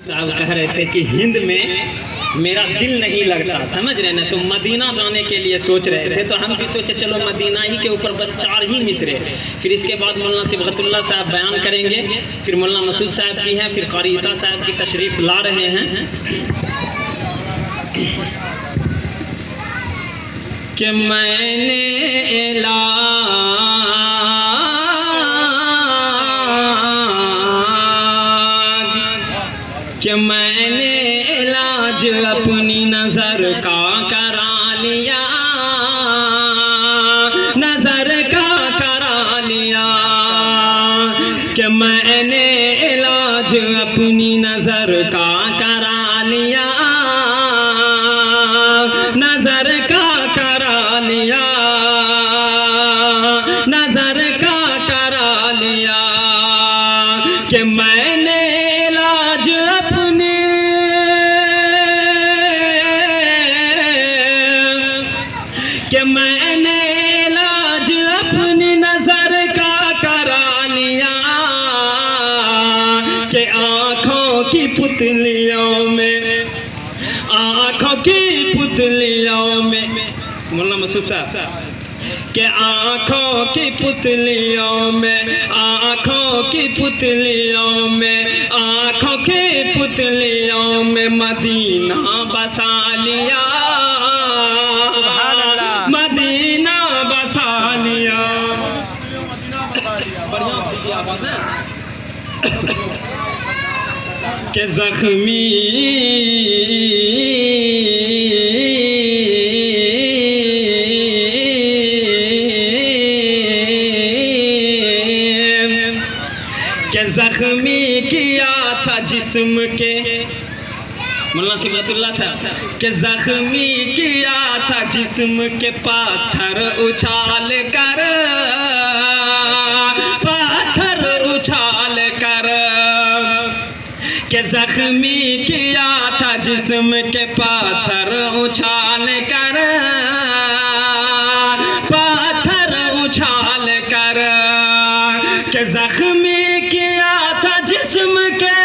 صاحب کہہ رہے تھے کہ ہند میں میرا دل نہیں لگتا، سمجھ رہے نا، تو مدینہ جانے کے لیے سوچ رہے تھے، تو ہم بھی سوچے چلو مدینہ ہی کے اوپر بس 4 ہی مصرے، پھر اس کے بعد مولانا صبغت اللہ صاحب بیان کریں گے، پھر مولانا مسعود صاحب بھی ہیں، پھر قاری عیسیٰ صاحب کی تشریف لا رہے ہیں کہ میں نے علاج اپنی نظر کا کرا لیا، نظر کا کرا لیا، کہ میں نے علاج اپنی نظر کا کرا لیا، نظر کا کرا لیا، نظر کا کرا لیا، کہ میں نے علاج اپنی کہ میں نے علاج اپنی نظر کا کرا لیا، کہ آنکھوں کی پتلیوں میں، آنکھوں کی پتلیوں میں، مولانا مسعود صاحب، کہ آنکھوں کی پتلیوں میں، آنکھوں کی پتلیوں میں، آنکھوں کی پتلیوں میں مدینہ بسا لیا، سبحان اللہ، مدینہ بسا لیا، کہ زخمی کہ زخمی کیا تھا جسم کے، مولانا صبغت اللہ صاحب، کہ زخمی کیا تھا جسم کے پاتھر اچھال کر، پاتھر اچھال کر، کہ زخمی کیا تھا جسم کے پاتھر اچھال کر، پاتھر اچھال کر، کہ زخمی کیا تھا جسم کے،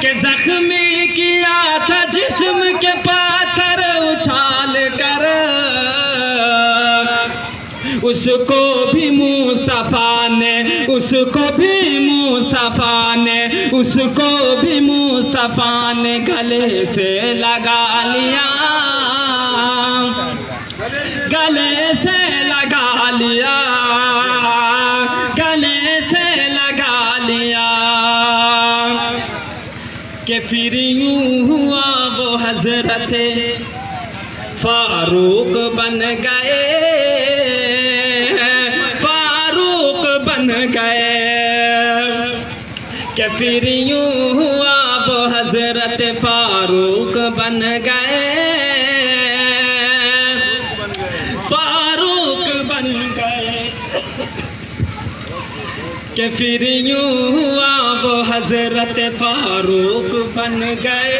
کہ زخمی کیا تھا جسم کے پاتھر اچھال کر، اس کو بھی مصطفیٰ نے، اس کو بھی مصطفیٰ نے، اس کو بھی مصطفیٰ نے گلے سے لگا لیا، گلے سے لگا لیا، گلے سے لگا لیا، کہ پھر یوں ہوا وہ حضرت فاروق بن گئے، فاروق بن گئے، کہ پھر یوں ہوا وہ حضرت فاروق بن گئے، فاروق بن گئے، کہ پھر یوں ہوا وہ حضرت فاروق بن گئے۔